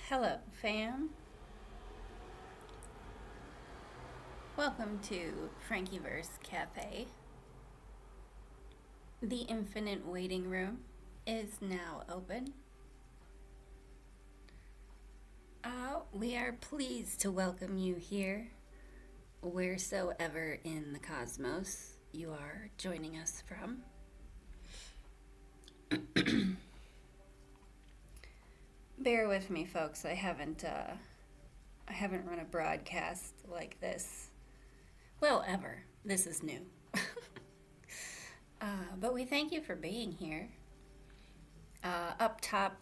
Hello, fam. Welcome to FrankiVerse Cafe. The infinite waiting room is now open. We are pleased to welcome you here, wheresoever in the cosmos you are joining us from. Bear with me, folks. I haven't run a broadcast like this. Well, ever. This is new. But we thank you for being here. Up top,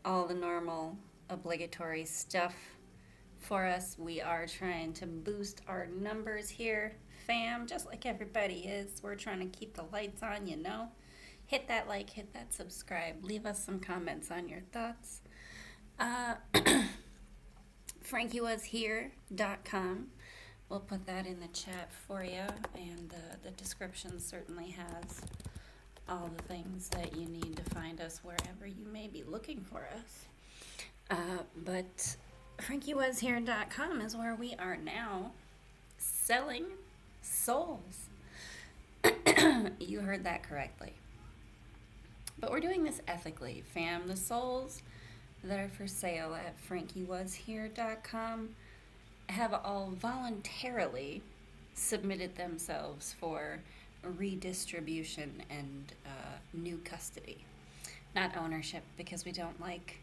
all the normal obligatory stuff for us. We are trying to boost our numbers here, fam, just like everybody is. We're trying to keep the lights on, you know. Hit that like, hit that subscribe. Leave us some comments on your thoughts. FrankiWasHere.com. We'll put that in the chat for you, and the description certainly has all the things that you need to find us wherever you may be looking for us. But FrankiWasHere.com is where we are now selling souls. You heard that correctly. But we're doing this ethically, fam. The souls that are for sale at FrankiWasHere.com have all voluntarily submitted themselves for redistribution and new custody. Not ownership, because we don't like...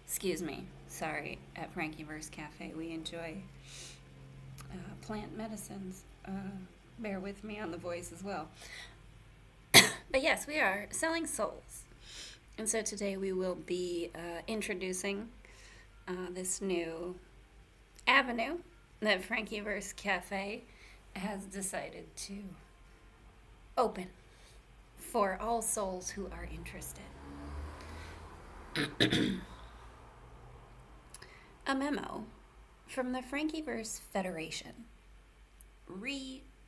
Excuse me. Sorry. At FrankiVerse Cafe, we enjoy plant medicines. Bear with me on the voice as well. But yes, we are selling souls. And so today we will be introducing this new avenue that FrankiVerse Cafe has decided to open for all souls who are interested. A memo from the FrankiVerse Federation.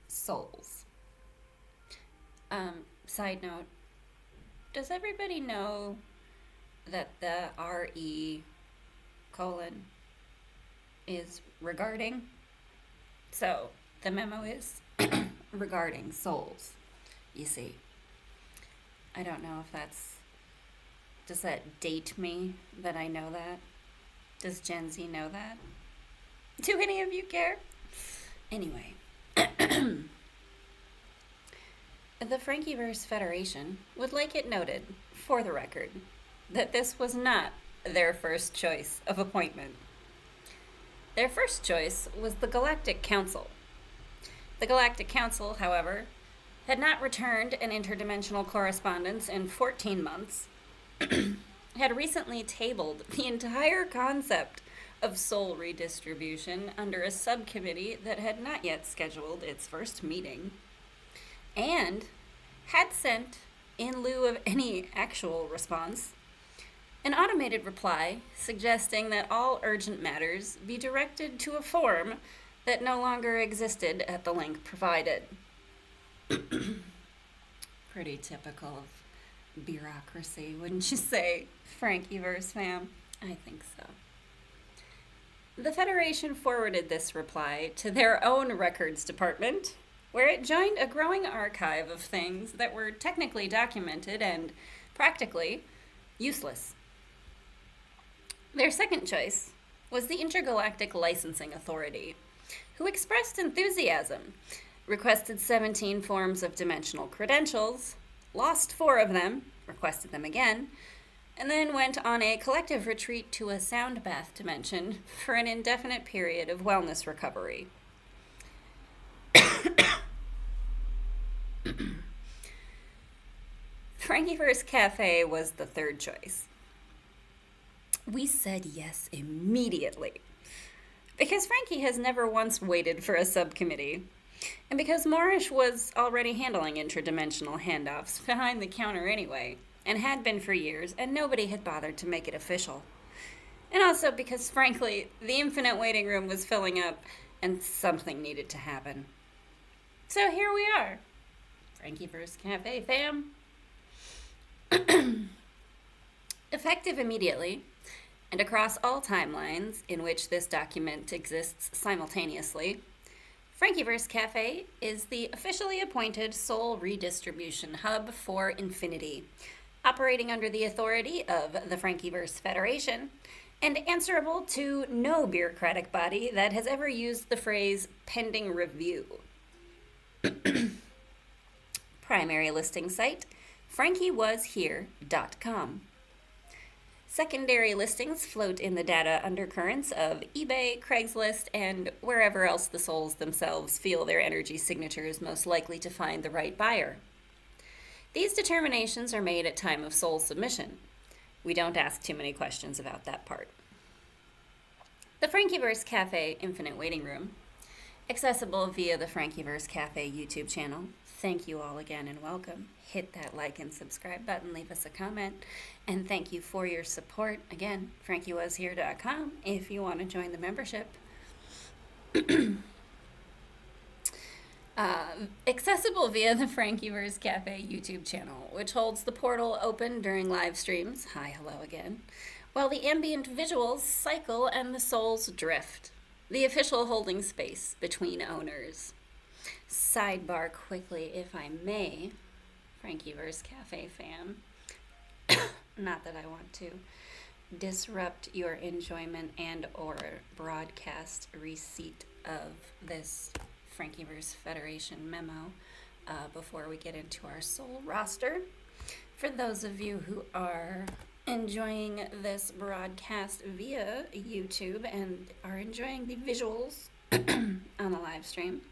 Souls. Side note, does everybody know that the RE colon is regarding? So the memo is regarding souls, you see. I don't know if does that date me that I know that? Does Gen Z know that? Do any of you care? Anyway. The FrankiVerse Federation would like it noted, for the record, that this was not their first choice of appointment. Their first choice was the Galactic Council. The Galactic Council, however, had not returned an interdimensional correspondence in 14 months, had recently tabled the entire concept of soul redistribution under a subcommittee that had not yet scheduled its first meeting, and had sent, in lieu of any actual response, an automated reply suggesting that all urgent matters be directed to a form that no longer existed at the link provided. Pretty typical of bureaucracy, wouldn't you say, FrankiVerse fam? I think so. The Federation forwarded this reply to their own records department, where it joined a growing archive of things that were technically documented and practically useless. Their second choice was the Intergalactic Licensing Authority, who expressed enthusiasm, requested 17 forms of dimensional credentials, lost 4 of them, requested them again, and then went on a collective retreat to a sound bath dimension for an indefinite period of wellness recovery. FrankiVerse Cafe was the third choice. We said yes immediately, because Frankie has never once waited for a subcommittee, and because Moorish was already handling interdimensional handoffs behind the counter anyway, and had been for years, and nobody had bothered to make it official. And also because, frankly, the infinite waiting room was filling up, and something needed to happen. So here we are. FrankiVerse Cafe, fam. Effective immediately, and across all timelines in which this document exists simultaneously, FrankiVerse Cafe is the officially appointed sole redistribution hub for infinity, operating under the authority of the FrankiVerse Federation, and answerable to no bureaucratic body that has ever used the phrase pending review. Primary listing site, frankiewashere.com. Secondary listings float in the data undercurrents of eBay, Craigslist, and wherever else the souls themselves feel their energy signature is most likely to find the right buyer. These determinations are made at time of soul submission. We don't ask too many questions about that part. The FrankiVerse Cafe Infinite Waiting Room, accessible via the FrankiVerse Cafe YouTube channel. Thank you all again and welcome. Hit that like and subscribe button, leave us a comment, and thank you for your support. Again, frankiewashere.com if you want to join the membership. Accessible via the FrankiVerse Cafe YouTube channel, which holds the portal open during live streams. Hi, hello again. While the ambient visuals cycle and the souls drift. The official holding space between owners. Sidebar quickly, if I may, FrankiVerse Cafe fam. Not that I want to disrupt your enjoyment and or broadcast receipt of this FrankiVerse Federation memo before we get into our soul roster. For those of you who are enjoying this broadcast via YouTube and are enjoying the visuals on the live stream,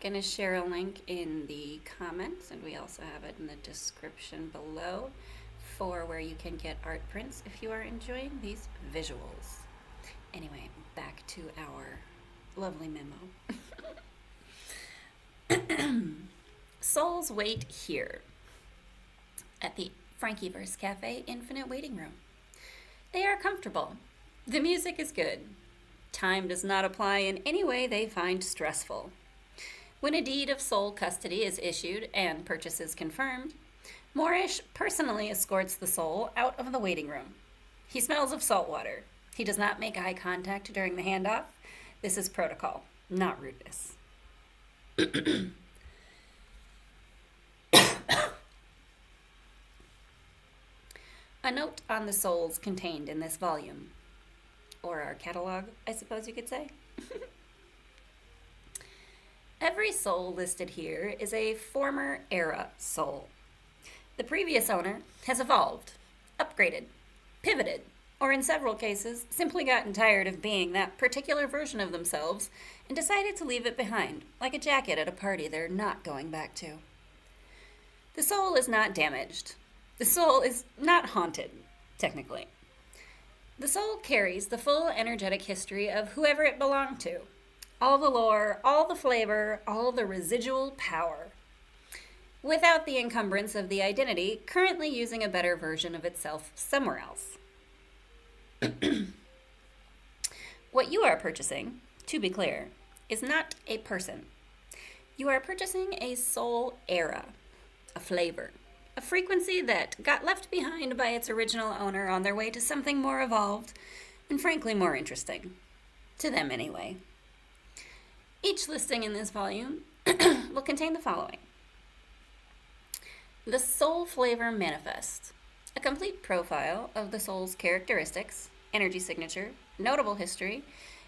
gonna share a link in the comments, and we also have it in the description below for where you can get art prints if you are enjoying these visuals. Anyway, back to our lovely memo. Souls wait here at the FrankiVerse Cafe Infinite Waiting Room. They are comfortable. The music is good. Time does not apply in any way they find stressful. When a deed of sole custody is issued and purchase is confirmed, Moorish personally escorts the soul out of the waiting room. He smells of salt water. He does not make eye contact during the handoff. This is protocol, not rudeness. A note on the souls contained in this volume, or our catalog, I suppose you could say. Every soul listed here is a former era soul. The previous owner has evolved, upgraded, pivoted, or in several cases, simply gotten tired of being that particular version of themselves and decided to leave it behind, like a jacket at a party they're not going back to. The soul is not damaged. The soul is not haunted, technically. The soul carries the full energetic history of whoever it belonged to. All the lore, all the flavor, all the residual power. Without the encumbrance of the identity currently using a better version of itself somewhere else. What you are purchasing, to be clear, is not a person. You are purchasing a soul era, a flavor, a frequency that got left behind by its original owner on their way to something more evolved and frankly more interesting. To them anyway. Each listing in this volume will contain the following. The Soul Flavor Manifest, a complete profile of the soul's characteristics, energy signature, notable history,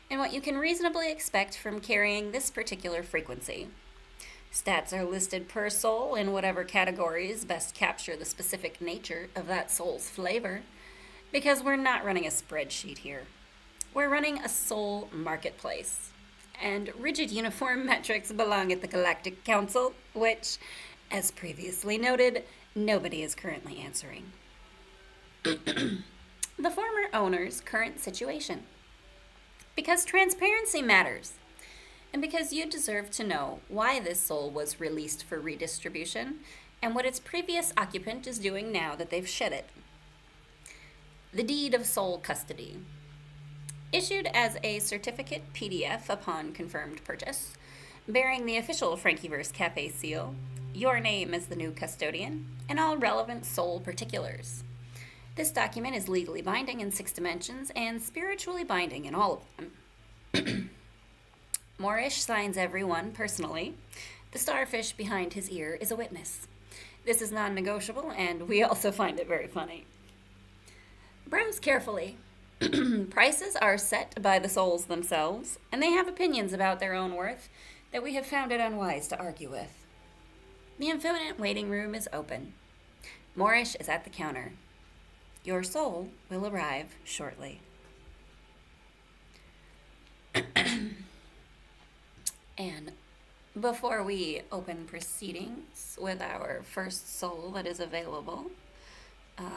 and what you can reasonably expect from carrying this particular frequency. Stats are listed per soul in whatever categories best capture the specific nature of that soul's flavor, because we're not running a spreadsheet here. We're running a soul marketplace, and rigid uniform metrics belong at the Galactic Council, which, as previously noted, nobody is currently answering. The former owner's current situation. Because transparency matters. And because you deserve to know why this soul was released for redistribution and what its previous occupant is doing now that they've shed it. The Deed of Soul Custody. Issued as a certificate PDF upon confirmed purchase, bearing the official FrankiVerse Cafe seal, your name as the new custodian, and all relevant soul particulars. This document is legally binding in 6 dimensions and spiritually binding in all of them. Moorish signs everyone personally. The starfish behind his ear is a witness. This is non-negotiable, and we also find it very funny. Browse carefully. Prices are set by the souls themselves, and they have opinions about their own worth that we have found it unwise to argue with. The Infinite waiting room is open. Moorish is at the counter. Your soul will arrive shortly. And before we open proceedings with our first soul that is available,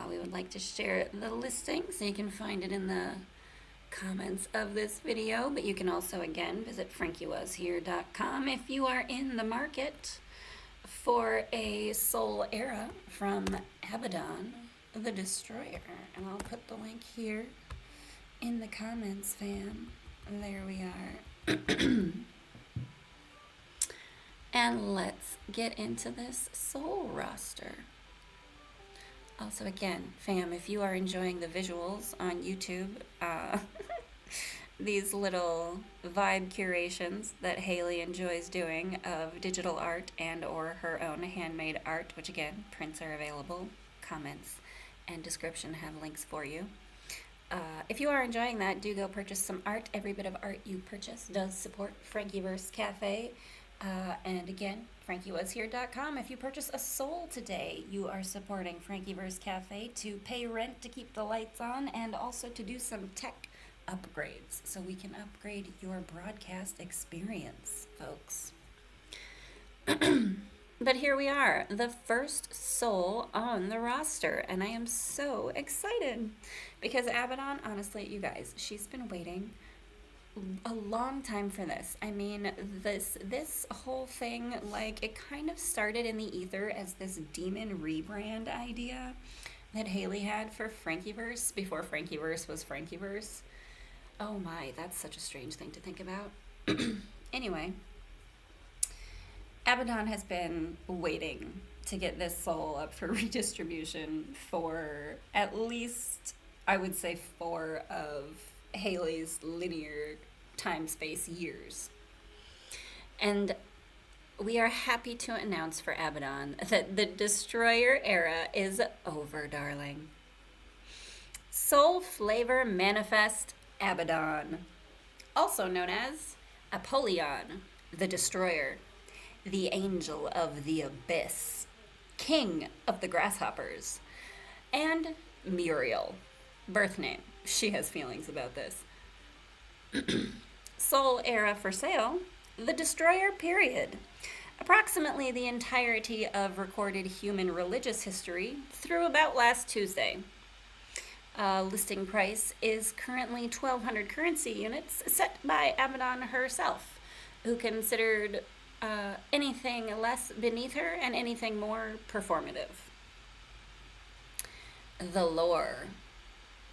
we would like to share the listing, so you can find it in the comments of this video, but you can also, again, visit FrankiWasHere.com if you are in the market for a soul era from Abaddon, the Destroyer. And I'll put the link here in the comments, fam. There we are. And let's get into this soul roster. Also, again, fam, if you are enjoying the visuals on YouTube, these little vibe curations that Haley enjoys doing of digital art and or her own handmade art, which again, prints are available, comments and description have links for you. If you are enjoying that, do go purchase some art. Every bit of art you purchase does support FrankiVerse Cafe. And again, FrankiWasHere.com. If you purchase a soul today, you are supporting FrankiVerse Cafe to pay rent to keep the lights on and also to do some tech upgrades so we can upgrade your broadcast experience, folks. But here we are, the first soul on the roster, and I am so excited because Abaddon, honestly, you guys, she's been waiting a long time for this. I mean, this whole thing, like, it kind of started in the ether as this demon rebrand idea that Haley had for FrankiVerse before FrankiVerse was FrankiVerse. Oh my, that's such a strange thing to think about. Anyway, Abaddon has been waiting to get this soul up for redistribution for at least, I would say, 4 of Haley's linear time-space years. And we are happy to announce for Abaddon that the Destroyer era is over, darling. Soul Flavor Manifest Abaddon, also known as Apollyon, the Destroyer, the Angel of the Abyss, King of the Grasshoppers, and Muriel, birth name. She has feelings about this. Soul era for sale, the Destroyer period. Approximately the entirety of recorded human religious history through about last Tuesday. Listing price is currently 1,200 currency units, set by Abaddon herself, who considered anything less beneath her and anything more performative. The lore.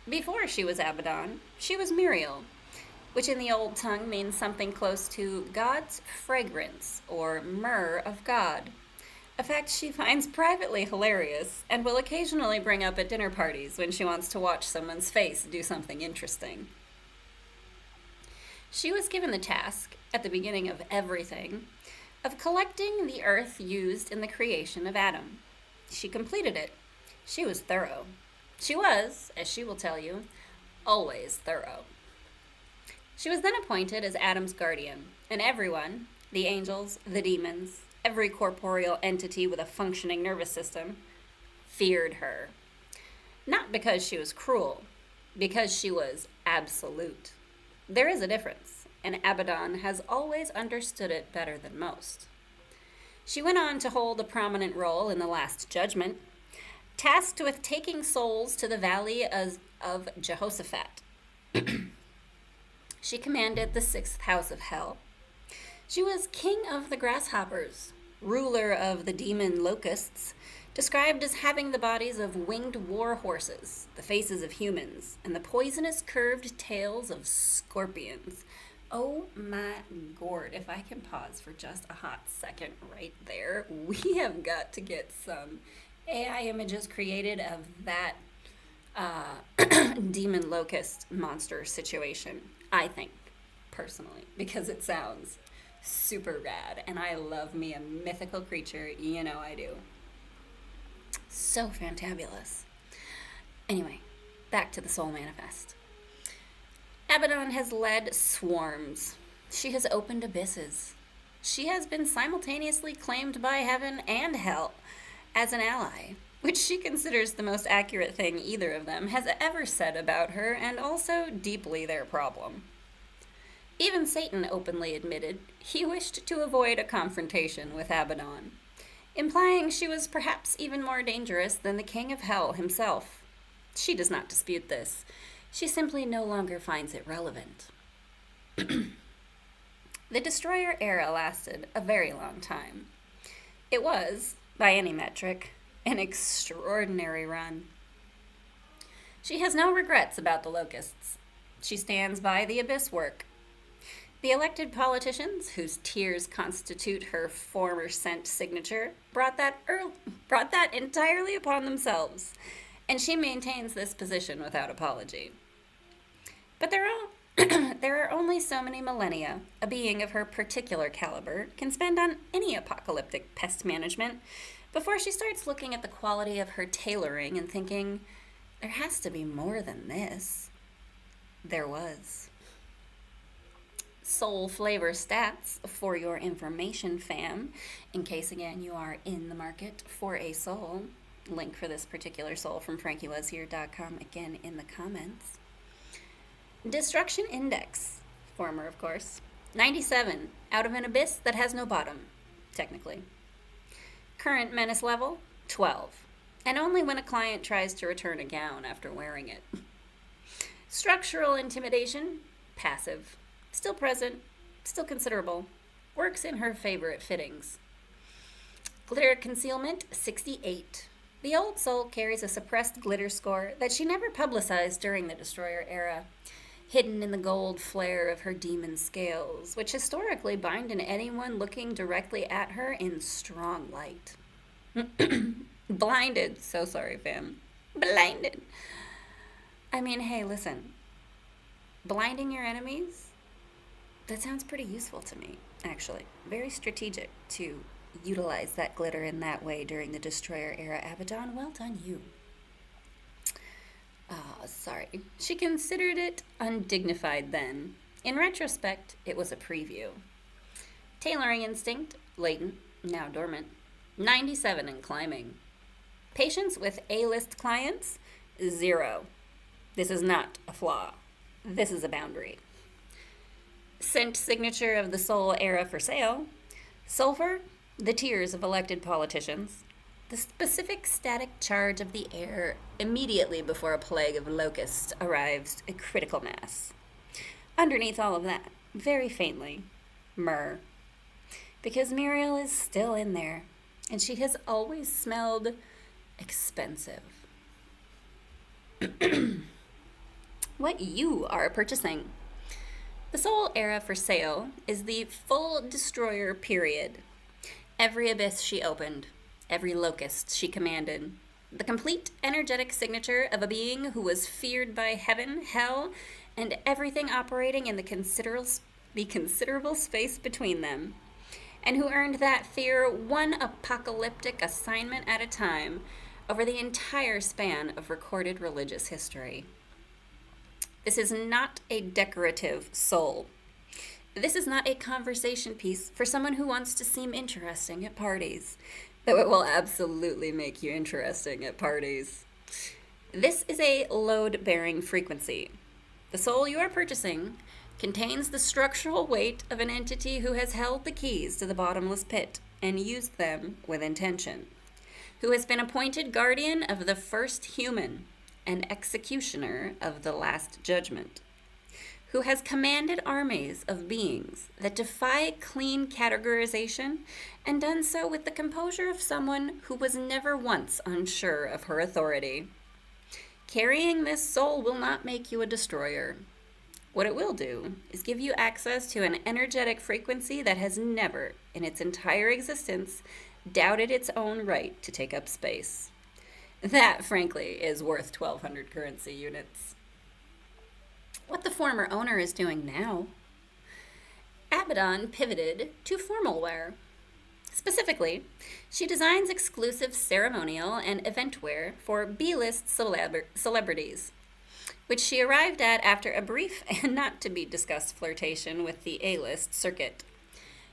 Before she was Abaddon, she was Muriel, which in the old tongue means something close to God's fragrance, or myrrh of God, a fact she finds privately hilarious and will occasionally bring up at dinner parties when she wants to watch someone's face do something interesting. She was given the task, at the beginning of everything, of collecting the earth used in the creation of Adam. She completed it. She was thorough. She was, as she will tell you, always thorough. She was then appointed as Adam's guardian, and everyone, the angels, the demons, every corporeal entity with a functioning nervous system, feared her. Not because she was cruel, because she was absolute. There is a difference, and Abaddon has always understood it better than most. She went on to hold a prominent role in the Last Judgment, tasked with taking souls to the Valley of Jehoshaphat. She commanded the 6th house of hell. She was king of the grasshoppers, ruler of the demon locusts, described as having the bodies of winged war horses, the faces of humans, and the poisonous curved tails of scorpions. Oh my gourd, if I can pause for just a hot second right there, we have got to get some AI images created of that demon locust monster situation, I think, personally, because it sounds super rad, and I love me a mythical creature, you know I do. So fantabulous. Anyway, back to the Soul Manifest. Abaddon has led swarms. She has opened abysses. She has been simultaneously claimed by heaven and hell as an ally, which she considers the most accurate thing either of them has ever said about her, and also deeply their problem. Even Satan openly admitted he wished to avoid a confrontation with Abaddon, implying she was perhaps even more dangerous than the king of hell himself. She does not dispute this. She simply no longer finds it relevant. The Destroyer era lasted a very long time. It was, by any metric, an extraordinary run. She has no regrets about the Locusts. She stands by the Abyss work. The elected politicians, whose tears constitute her former sent signature, brought that entirely upon themselves, and she maintains this position without apology. But there are only so many millennia a being of her particular caliber can spend on any apocalyptic pest management before she starts looking at the quality of her tailoring and thinking, there has to be more than this. There was. Soul flavor stats for your information, fam, in case again you are in the market for a soul. Link for this particular soul from FrankiWasHere.com again in the comments. Destruction Index, former of course, 97 out of an abyss that has no bottom, technically. Current menace level, 12, and only when a client tries to return a gown after wearing it. Structural intimidation, passive, still present, still considerable, works in her favorite fittings. Glitter concealment, 68. The old soul carries a suppressed glitter score that she never publicized during the Destroyer era, hidden in the gold flare of her demon scales, which historically bind anyone looking directly at her in strong light. Blinded. So sorry, fam. Blinded. I mean, hey, listen. Blinding your enemies? That sounds pretty useful to me, actually. Very strategic to utilize that glitter in that way during the Destroyer era. Abaddon, well done you. Sorry. She considered it undignified then. In retrospect, it was a preview. Tailoring instinct, latent, now dormant. 97 and climbing. Patience with A-list clients, 0. This is not a flaw. This is a boundary. Scent signature of the soul era for sale. Sulfur, the tears of elected politicians. The specific static charge of the air immediately before a plague of locusts arrives a critical mass. Underneath all of that, very faintly, myrrh. Because Muriel is still in there, and she has always smelled expensive. What you are purchasing. The Soul era for sale is the full Destroyer period. Every abyss she opened. Every locust she commanded. The complete energetic signature of a being who was feared by heaven, hell, and everything operating in the considerable space between them, and who earned that fear one apocalyptic assignment at a time over the entire span of recorded religious history. This is not a decorative soul. This is not a conversation piece for someone who wants to seem interesting at parties, though it will absolutely make you interesting at parties. This is a load-bearing frequency. The soul you are purchasing contains the structural weight of an entity who has held the keys to the bottomless pit and used them with intention, who has been appointed guardian of the first human and executioner of the last judgment, who has commanded armies of beings that defy clean categorization and done so with the composure of someone who was never once unsure of her authority. Carrying this soul will not make you a destroyer. What it will do is give you access to an energetic frequency that has never, in its entire existence, doubted its own right to take up space. That, frankly, is worth 1,200 currency units. What the former owner is doing now, Abaddon pivoted to formal wear. Specifically, she designs exclusive ceremonial and event wear for B-list celebrities, which she arrived at after a brief and not to be discussed flirtation with the A-list circuit.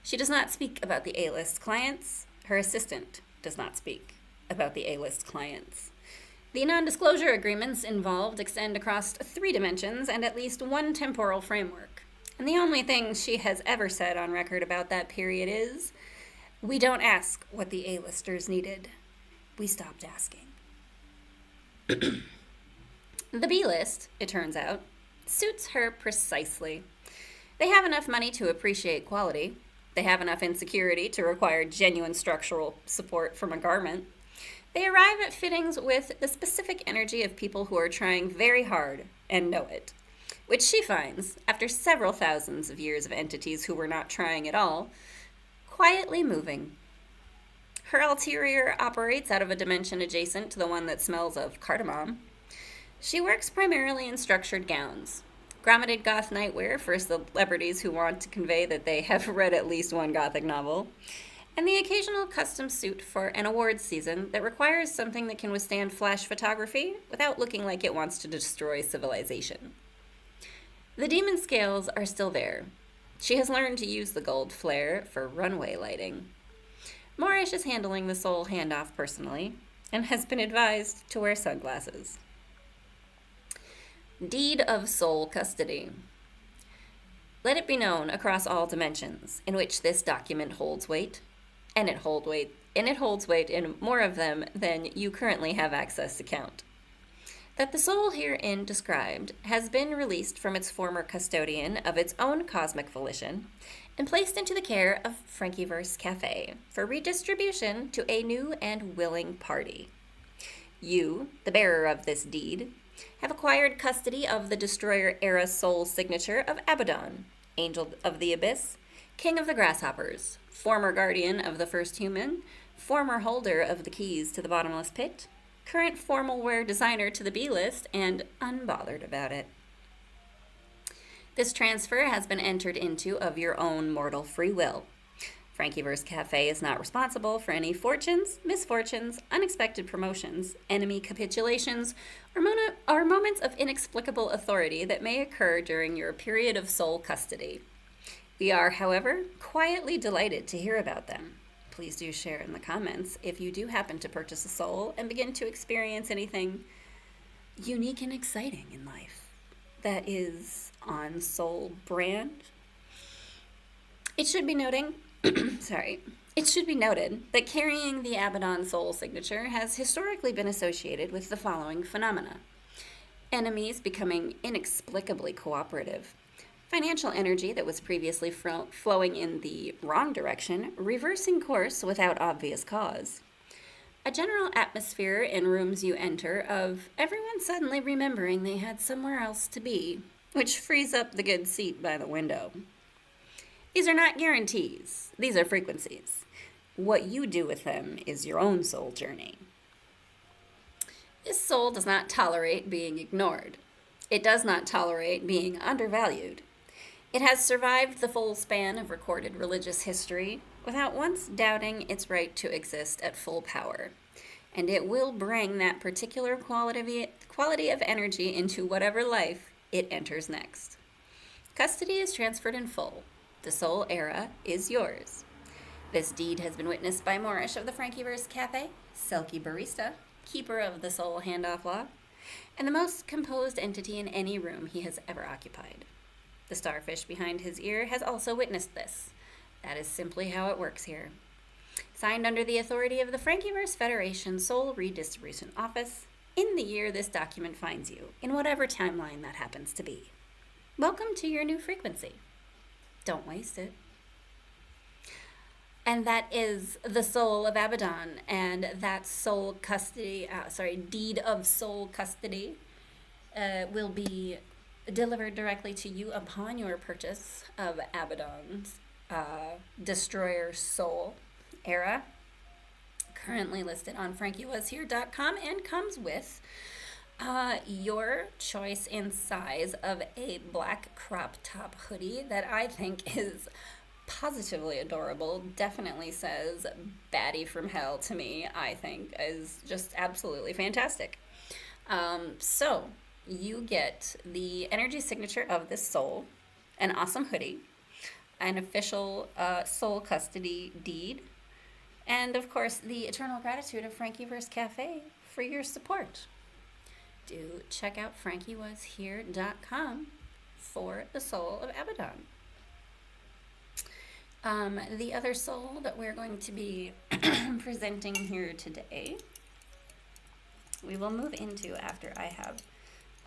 She does not speak about the A-list clients. Her assistant does not speak about the A-list clients. The non-disclosure agreements involved extend across 3 dimensions and at least 1 temporal framework. And the only thing she has ever said on record about that period is, "We don't ask what the A-listers needed. We stopped asking." The B-list, it turns out, suits her precisely. They have enough money to appreciate quality. They have enough insecurity to require genuine structural support from a garment. They arrive at fittings with the specific energy of people who are trying very hard and know it, which she finds, after several thousands of years of entities who were not trying at all, quietly moving. Her ulterior operates out of a dimension adjacent to the one that smells of cardamom. She works primarily in structured gowns, grommeted goth nightwear for celebrities who want to convey that they have read at least one gothic novel, and the occasional custom suit for an awards season that requires something that can withstand flash photography without looking like it wants to destroy civilization. The demon scales are still there. She has learned to use the gold flare for runway lighting. Morish is handling the soul handoff personally and has been advised to wear sunglasses. Deed of Soul Custody. Let it be known across all dimensions in which this document holds weight, and it holds weight in more of them than you currently have access to count, that the soul herein described has been released from its former custodian of its own cosmic volition and placed into the care of FrankiVerse Cafe for redistribution to a new and willing party. You, the bearer of this deed, have acquired custody of the Destroyer-era soul signature of Abaddon, Angel of the Abyss, King of the Grasshoppers, former guardian of the first human, former holder of the keys to the bottomless pit, current formal wear designer to the B-list, and unbothered about it. This transfer has been entered into of your own mortal free will. FrankiVerse Cafe is not responsible for any fortunes, misfortunes, unexpected promotions, enemy capitulations, or moments of inexplicable authority that may occur during your period of soul custody. We are, however, quietly delighted to hear about them. Please do share in the comments if you do happen to purchase a soul and begin to experience anything unique and exciting in life that is on soul brand. It should be noted that carrying the Abaddon soul signature has historically been associated with the following phenomena: enemies becoming inexplicably cooperative, financial energy that was previously flowing in the wrong direction reversing course without obvious cause, a general atmosphere in rooms you enter of everyone suddenly remembering they had somewhere else to be, which frees up the good seat by the window. These are not guarantees. These are frequencies. What you do with them is your own soul journey. This soul does not tolerate being ignored. It does not tolerate being undervalued. It has survived the full span of recorded religious history without once doubting its right to exist at full power, and it will bring that particular quality of energy into whatever life it enters next. Custody is transferred in full. The soul era is yours. This deed has been witnessed by Morish of the FrankiVerse Cafe, Selkie Barista, keeper of the soul handoff law, and the most composed entity in any room he has ever occupied. The starfish behind his ear has also witnessed this. That is simply how it works here. Signed under the authority of the FrankiVerse Federation Soul Redistribution Office, in the year this document finds you, in whatever timeline that happens to be. Welcome to your new frequency. Don't waste it. And that is the soul of Abaddon, and that soul custody, deed of soul custody will be delivered directly to you upon your purchase of Abaddon's Destroyer Soul era. currently listed on FrankiVerse.com and comes with your choice and size of a black crop top hoodie that I think is positively adorable. Definitely says baddie from hell to me. I think is just absolutely fantastic. So you get the energy signature of this soul, an awesome hoodie, an official soul custody deed, and of course the eternal gratitude of FrankiVerse Cafe for your support. Do check out FrankiWasHere.com for the soul of Abaddon. The other soul that we're going to be presenting here today, we will move into after I have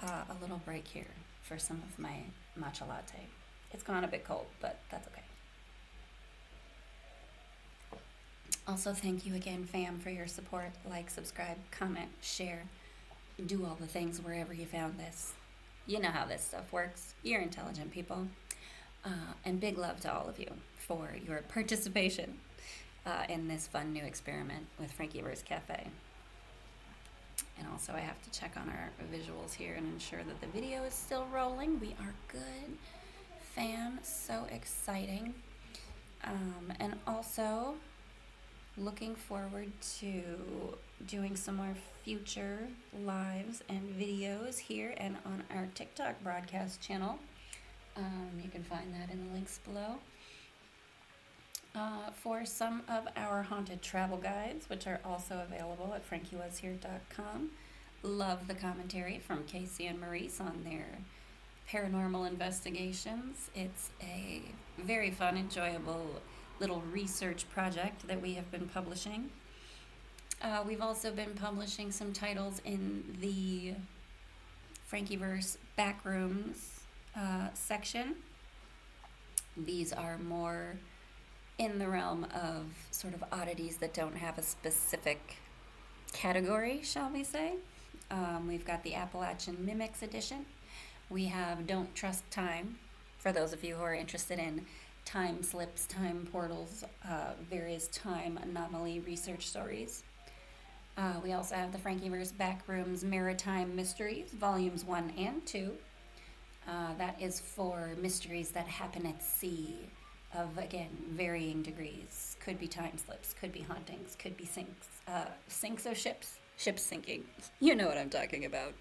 a little break here for some of my matcha latte. It's gone a bit cold, but that's okay. Also, thank you again, fam, for your support. Like, subscribe, comment, share, do all the things wherever you found this. You know how this stuff works. You're intelligent people. And big love to all of you for your participation in this fun new experiment with FrankiVerse Cafe. And also I have to check on our visuals here and ensure that the video is still rolling. We are good, fam. So exciting. And also looking forward to doing some more future lives and videos here and on our TikTok broadcast channel. You can find that in the links below. For some of our haunted travel guides, which are also available at FrankiWasHere.com. Love the commentary from Casey and Maurice on their paranormal investigations. It's a very fun, enjoyable little research project that we have been publishing. We've also been publishing some titles in the FrankiVerse Backrooms section. These are more in the realm of sort of oddities that don't have a specific category, shall we say. We've got the Appalachian Mimics edition. We have Don't Trust Time, for those of you who are interested in time slips, time portals, various time anomaly research stories. We also have the FrankiVerse Backrooms Maritime Mysteries, Volumes 1 and 2. That is for mysteries that happen at sea of, again, varying degrees. Could be time slips, could be hauntings, could be sinks of ships sinking. You know what I'm talking about.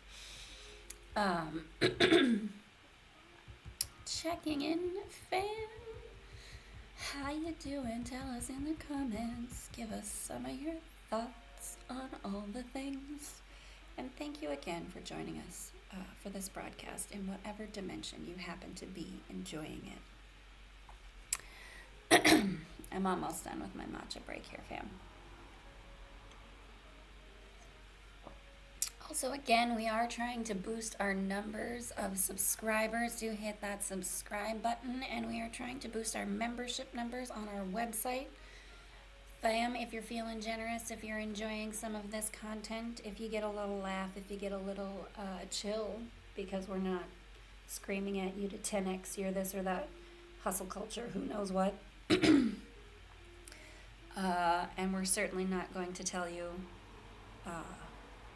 Checking in, fam. How you doing? Tell us in the comments. Give us some of your thoughts on all the things. And thank you again for joining us for this broadcast in whatever dimension you happen to be enjoying it. I'm almost done with my matcha break here, fam. Also, again, we are trying to boost our numbers of subscribers. Do hit that subscribe button, and we are trying to boost our membership numbers on our website. Fam, if you're feeling generous, if you're enjoying some of this content, if you get a little laugh, if you get a little chill, because we're not screaming at you to 10x your this or that hustle culture, who knows what. And we're certainly not going to tell you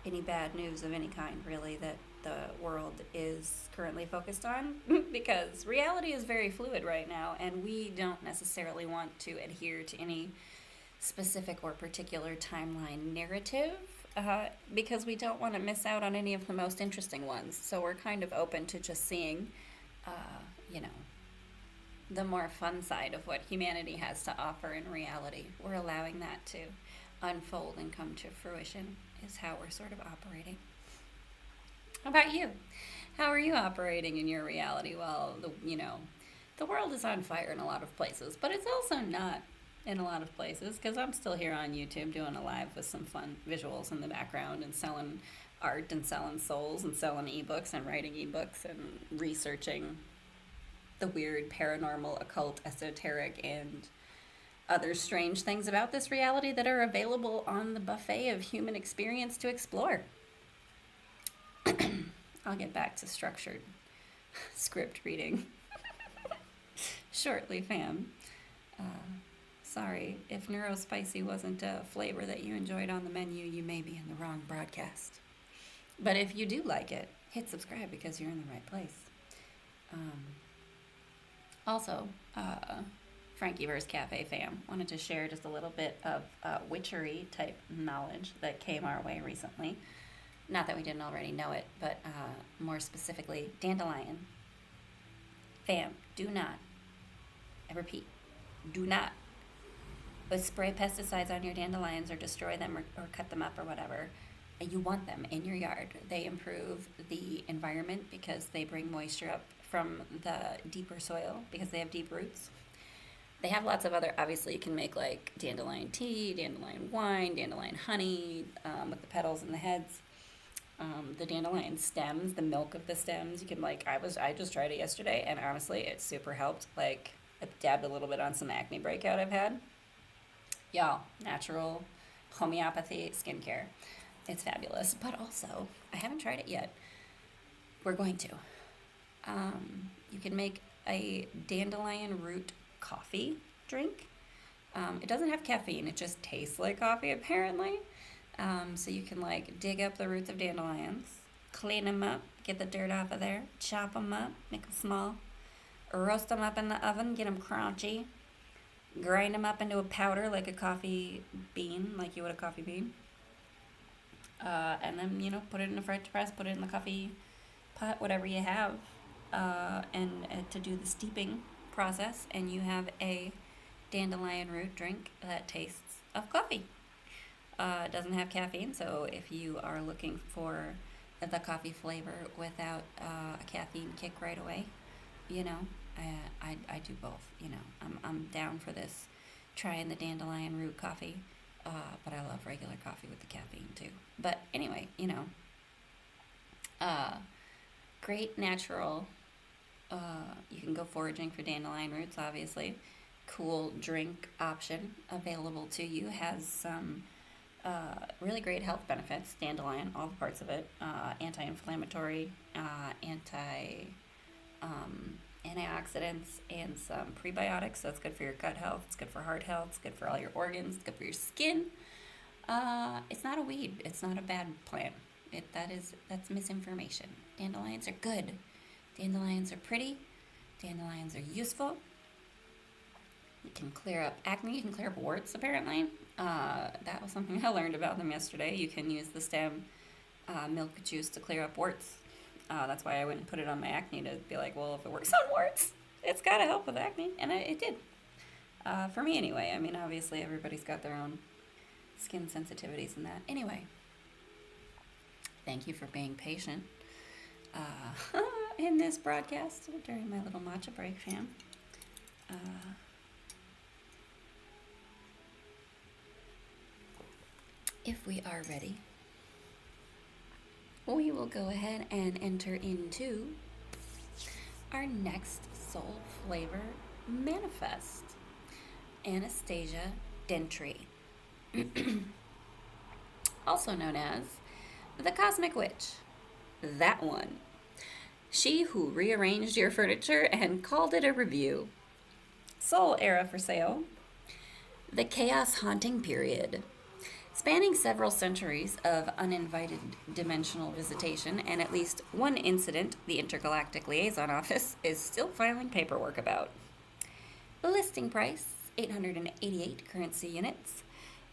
any bad news of any kind, really, that the world is currently focused on, because reality is very fluid right now, and we don't necessarily want to adhere to any specific or particular timeline narrative, because we don't want to miss out on any of the most interesting ones. So we're kind of open to just seeing, the more fun side of what humanity has to offer in reality. We're allowing that to unfold and come to fruition, is how we're sort of operating. How about you? How are you operating in your reality? Well, the world is on fire in a lot of places, but it's also not in a lot of places, because I'm still here on YouTube doing a live with some fun visuals in the background and selling art and selling souls and selling ebooks and writing ebooks and researching the weird, paranormal, occult, esoteric, and other strange things about this reality that are available on the buffet of human experience to explore. I'll get back to structured script reading shortly, fam. Sorry, if neurospicy wasn't a flavor that you enjoyed on the menu, you may be in the wrong broadcast. But if you do like it, hit subscribe because you're in the right place. Also, FrankiVerse Cafe fam, wanted to share just a little bit of witchery type knowledge that came our way recently. Not that we didn't already know it, but more specifically, dandelion. Fam, do not, I repeat, do not spray pesticides on your dandelions or destroy them or cut them up or whatever. You want them in your yard. They improve the environment because they bring moisture up from the deeper soil because they have deep roots. They have lots of other, obviously you can make like dandelion tea, dandelion wine, dandelion honey with the petals and the heads. The dandelion stems, the milk of the stems, you can like, I just tried it yesterday and honestly it super helped. Like I dabbed a little bit on some acne breakout I've had. Y'all, natural homeopathy skincare. It's fabulous, but also, I haven't tried it yet. We're going to. You can make a dandelion root coffee drink. It doesn't have caffeine, it just tastes like coffee apparently. So you can like dig up the roots of dandelions, clean them up, get the dirt off of there, chop them up, make them small, roast them up in the oven, get them crunchy, grind them up into a powder like a coffee bean, like you would a coffee bean. And then, put it in a French press, put it in the coffee pot, whatever you have, and to do the steeping process, and you have a dandelion root drink that tastes of coffee. It doesn't have caffeine, so if you are looking for the coffee flavor without a caffeine kick right away, I do both. I'm down for this, trying the dandelion root coffee. But I love regular coffee with the caffeine too. But anyway, great natural, you can go foraging for dandelion roots, obviously. Cool drink option available to you. Has some really great health benefits. Dandelion, all the parts of it, anti-inflammatory, antioxidants, and some prebiotics, so it's good for your gut health, it's good for heart health, it's good for all your organs, it's good for your skin. It's not a weed, it's not a bad plant. That's misinformation. Dandelions are good. Dandelions are pretty. Dandelions are useful. You can clear up acne, you can clear up warts apparently. That was something I learned about them yesterday. You can use the stem milk juice to clear up warts. That's why I went and put it on my acne to be like, well, if it works on warts, it's got to help with acne. And it did. For me anyway. I mean, obviously everybody's got their own skin sensitivities and that. Anyway, thank you for being patient in this broadcast during my little matcha break, fam. If we are ready, we will go ahead and enter into our next soul flavor manifest, Anastasia Dentry, also known as the Cosmic Witch. That one. She who rearranged your furniture and called it a review. Soul era for sale. The Chaos Haunting Period. Spanning several centuries of uninvited dimensional visitation and at least one incident the Intergalactic Liaison Office is still filing paperwork about. Listing price, 888 currency units,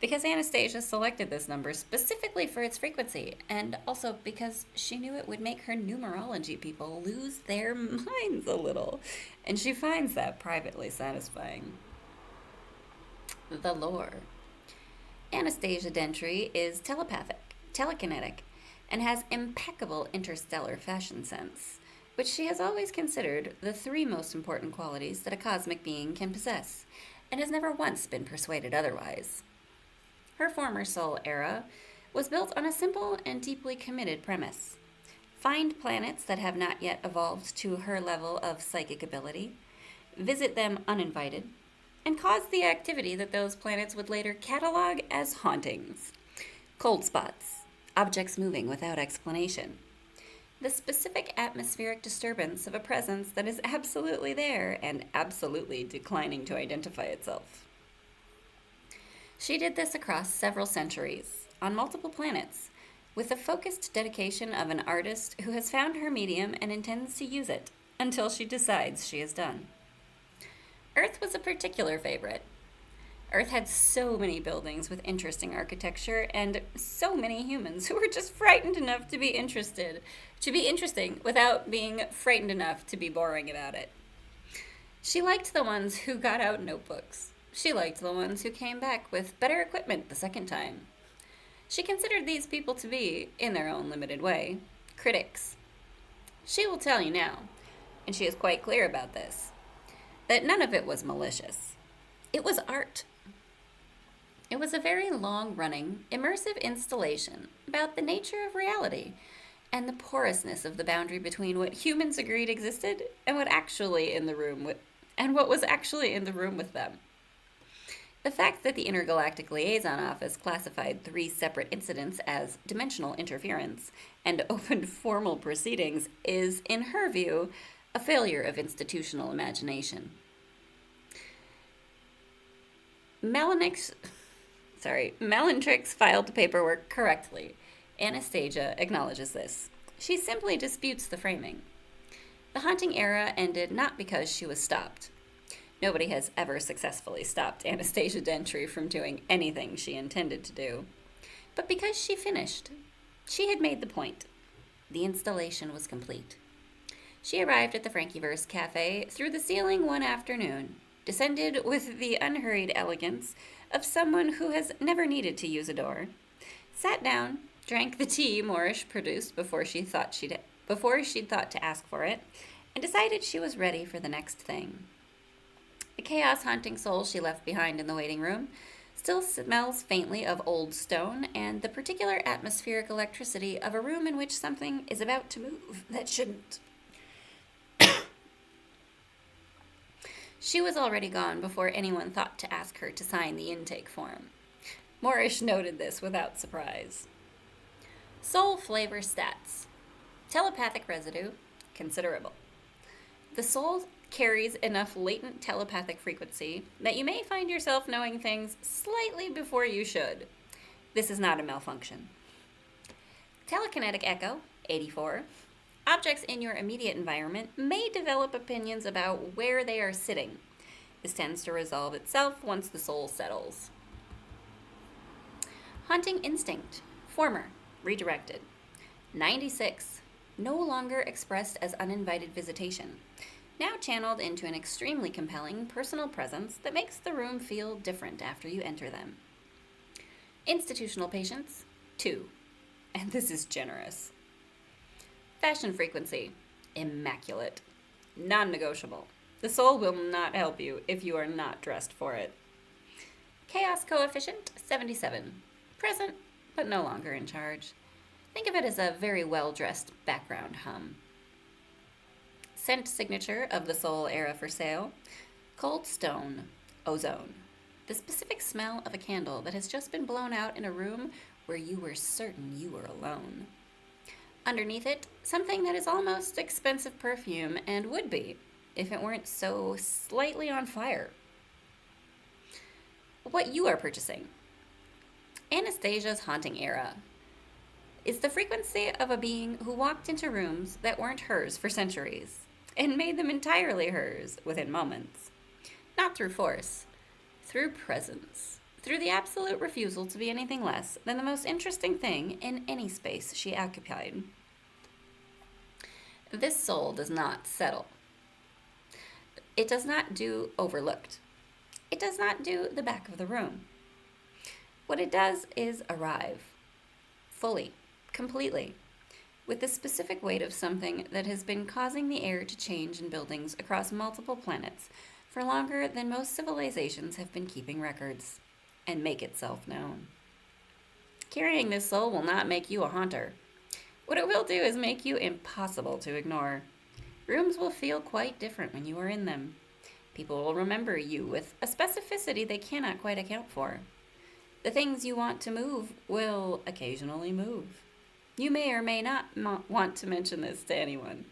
because Anastasia selected this number specifically for its frequency, and also because she knew it would make her numerology people lose their minds a little, and she finds that privately satisfying. The lore. Anastasia Dentry is telepathic, telekinetic, and has impeccable interstellar fashion sense, which she has always considered the 3 most important qualities that a cosmic being can possess, and has never once been persuaded otherwise. Her former soul era was built on a simple and deeply committed premise. Find planets that have not yet evolved to her level of psychic ability, visit them uninvited, and cause the activity that those planets would later catalog as hauntings. Cold spots, objects moving without explanation. The specific atmospheric disturbance of a presence that is absolutely there and absolutely declining to identify itself. She did this across several centuries, on multiple planets, with the focused dedication of an artist who has found her medium and intends to use it until she decides she is done. Earth was a particular favorite. Earth had so many buildings with interesting architecture and so many humans who were just frightened enough to be interesting without being frightened enough to be boring about it. She liked the ones who got out notebooks. She liked the ones who came back with better equipment the second time. She considered these people to be, in their own limited way, critics. She will tell you now, and she is quite clear about this, that none of it was malicious. It was art. It was a very long-running, immersive installation about the nature of reality and the porousness of the boundary between what humans agreed existed and what was actually in the room with them. The fact that the Intergalactic Liaison Office classified 3 separate incidents as dimensional interference and opened formal proceedings is, in her view, a failure of institutional imagination. Melantrix filed the paperwork correctly. Anastasia acknowledges this. She simply disputes the framing. The haunting era ended not because she was stopped. Nobody has ever successfully stopped Anastasia Dentry from doing anything she intended to do. But because she finished. She had made the point. The installation was complete. She arrived at the FrankiVerse Cafe through the ceiling one afternoon, descended with the unhurried elegance of someone who has never needed to use a door, sat down, drank the tea Moorish produced before she'd thought to ask for it, and decided she was ready for the next thing. The chaos-haunting soul she left behind in the waiting room still smells faintly of old stone and the particular atmospheric electricity of a room in which something is about to move that shouldn't. She was already gone before anyone thought to ask her to sign the intake form. Moorish noted this without surprise. Soul flavor stats. Telepathic residue, considerable. The soul carries enough latent telepathic frequency that you may find yourself knowing things slightly before you should. This is not a malfunction. Telekinetic echo, 84. Objects in your immediate environment may develop opinions about where they are sitting. This tends to resolve itself once the soul settles. Haunting instinct, former, redirected. 96. No longer expressed as uninvited visitation. Now channeled into an extremely compelling personal presence that makes the room feel different after you enter them. Institutional patience, 2. And this is generous. Fashion frequency, immaculate. Non-negotiable. The soul will not help you if you are not dressed for it. Chaos coefficient, 77. Present, but no longer in charge. Think of it as a very well-dressed background hum. Scent signature of the soul era for sale. Cold stone, ozone. The specific smell of a candle that has just been blown out in a room where you were certain you were alone. Underneath it, something that is almost expensive perfume and would be if it weren't so slightly on fire. What you are purchasing. Anastasia's haunting era is the frequency of a being who walked into rooms that weren't hers for centuries and made them entirely hers within moments. Not through force, through presence, through the absolute refusal to be anything less than the most interesting thing in any space she occupied. This soul does not settle. It does not do overlooked. It does not do the back of the room. What it does is arrive, fully, completely, with the specific weight of something that has been causing the air to change in buildings across multiple planets for longer than most civilizations have been keeping records, and make itself known. Carrying this soul will not make you a haunter. What it will do is make you impossible to ignore. Rooms will feel quite different when you are in them. People will remember you with a specificity they cannot quite account for. The things you want to move will occasionally move. You may or may not want to mention this to anyone.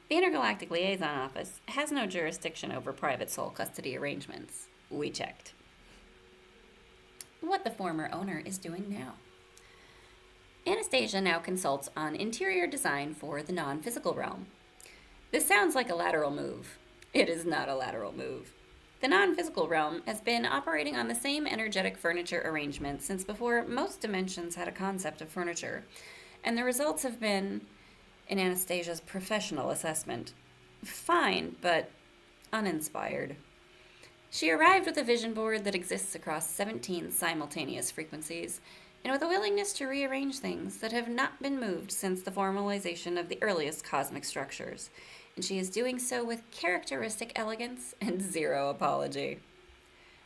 The Intergalactic Liaison Office has no jurisdiction over private soul custody arrangements. We checked. what the former owner is doing now. Anastasia now consults on interior design for the non-physical realm. This sounds like a lateral move. It is not a lateral move. The non-physical realm has been operating on the same energetic furniture arrangement since before most dimensions had a concept of furniture, and the results have been, in Anastasia's professional assessment, fine, but uninspired. She arrived with a vision board that exists across 17 simultaneous frequencies, and with a willingness to rearrange things that have not been moved since the formalization of the earliest cosmic structures, and she is doing so with characteristic elegance and zero apology.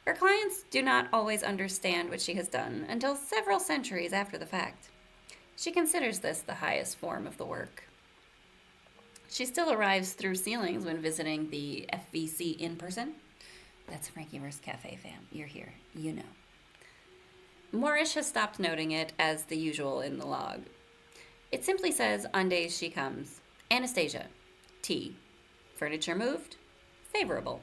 Her clients do not always understand what she has done until several centuries after the fact. She considers this the highest form of the work. She still arrives through ceilings when visiting the FVC in person. That's FrankiVerse Cafe, fam. You're here. You know. Moorish has stopped noting it as the usual in the log. It simply says, on days she comes, Anastasia, T. Furniture moved? Favorable.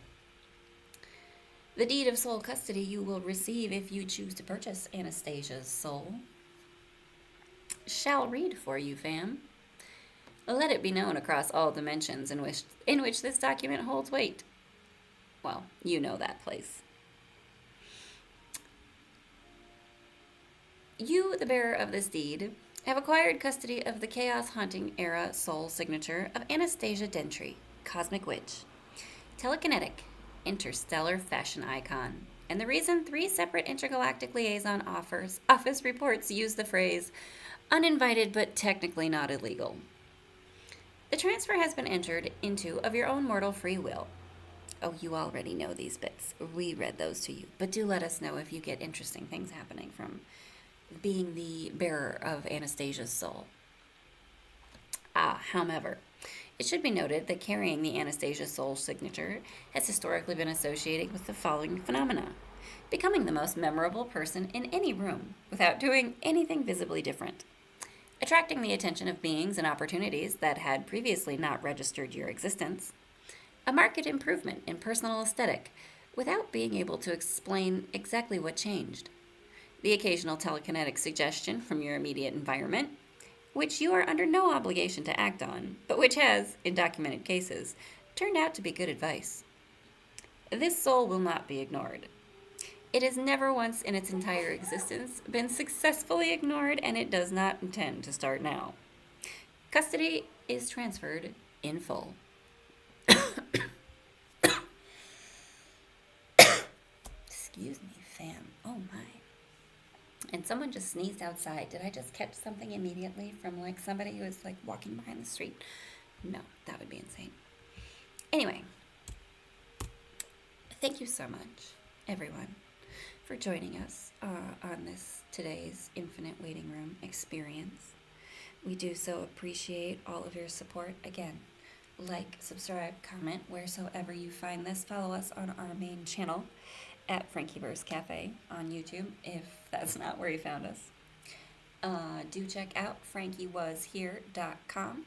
The deed of sole custody you will receive if you choose to purchase Anastasia's soul. Shall read for you, fam. Let it be known across all dimensions in which this document holds weight. Well, you know that place. You, the bearer of this deed, have acquired custody of the Chaos Haunting Era soul signature of Anastasia Dentry, Cosmic Witch, telekinetic, interstellar fashion icon. And the reason 3 separate intergalactic liaison office reports use the phrase uninvited but technically not illegal. The transfer has been entered into of your own mortal free will. Oh, you already know these bits. We read those to you. But do let us know if you get interesting things happening from being the bearer of Anastasia's soul. However, it should be noted that carrying the Anastasia soul signature has historically been associated with the following phenomena: becoming the most memorable person in any room without doing anything visibly different, attracting the attention of beings and opportunities that had previously not registered your existence, a marked improvement in personal aesthetic without being able to explain exactly what changed, the occasional telekinetic suggestion from your immediate environment, which you are under no obligation to act on, but which has, in documented cases, turned out to be good advice. This soul will not be ignored. It has never once in its entire existence been successfully ignored, and it does not intend to start now. Custody is transferred in full. Excuse me, fam. Oh my. And someone just sneezed outside. Did I just catch something immediately from like somebody who was like walking behind the street? No, that would be insane. Anyway, thank you so much, everyone, for joining us on this today's Infinite Waiting Room experience. We do so appreciate all of your support. Again, like, subscribe, comment wheresoever you find this. Follow us on our main channel at FrankiVerse Cafe on YouTube, if that's not where you found us. Do check out FrankieWasHere.com.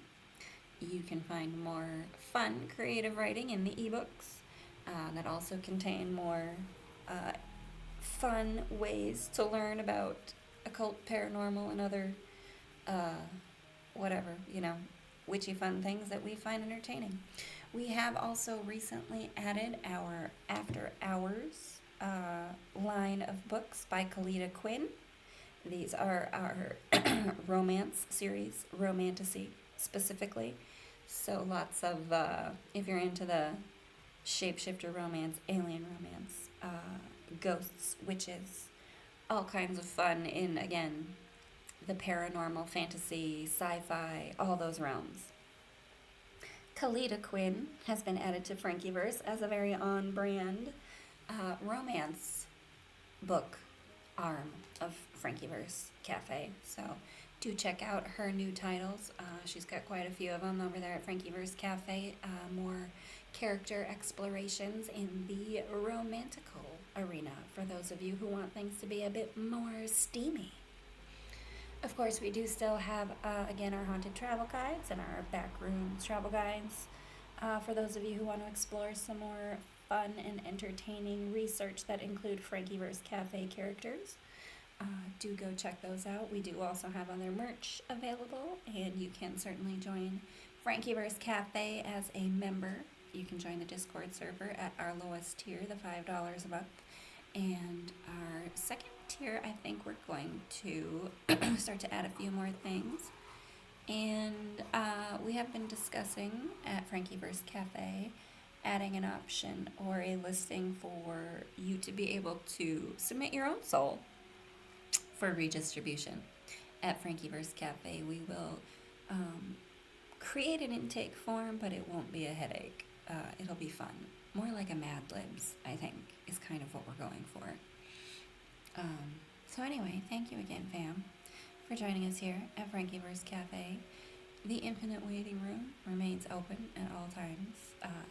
You can find more fun, creative writing in the ebooks that also contain more fun ways to learn about occult, paranormal, and other witchy fun things that we find entertaining. We have also recently added our After Hours line of books by Kalita Quinn. These are our romance series, romantasy specifically. So lots of, if you're into the shapeshifter romance, alien romance, ghosts, witches, all kinds of fun in, again, the paranormal, fantasy, sci-fi, all those realms. Kalita Quinn has been added to FrankiVerse as a very on-brand romance book arm of FrankiVerse Cafe. So do check out her new titles. She's got quite a few of them over there at FrankiVerse Cafe. More character explorations in the romantical arena for those of you who want things to be a bit more steamy. Of course, we do still have, again, our haunted travel guides and our backrooms travel guides for those of you who want to explore some more fun and entertaining research that include FrankiVerse Cafe characters. Do go check those out. We do also have other merch available, and you can certainly join FrankiVerse Cafe as a member. You can join the Discord server at our lowest tier, the $5 a month. And our second tier, I think we're going to start to add a few more things. And we have been discussing at FrankiVerse Cafe adding an option or a listing for you to be able to submit your own soul for redistribution. At FrankiVerse Cafe, we will create an intake form, but it won't be a headache. It'll be fun. More like a Mad Libs, I think, is kind of what we're going for. So anyway, thank you again, fam, for joining us here at FrankiVerse Cafe. The Infinite Waiting Room remains open at all times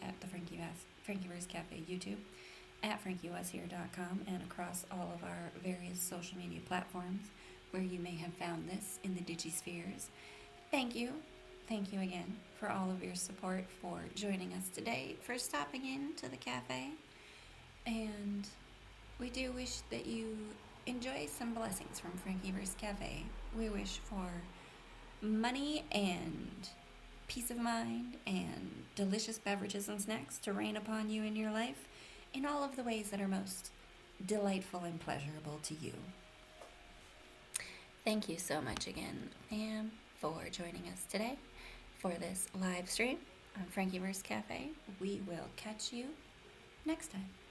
at the FrankiVerse Cafe YouTube, at FrankieWasHere.com, and across all of our various social media platforms where you may have found this in the digispheres. Thank you. Thank you again for all of your support, for joining us today, for stopping in to the cafe. And we do wish that you enjoy some blessings from FrankiVerse Cafe. We wish for money and peace of mind and delicious beverages and snacks to rain upon you in your life in all of the ways that are most delightful and pleasurable to you. Thank you so much again, fam, for joining us today for this live stream on FrankiVerse Cafe. We will catch you next time.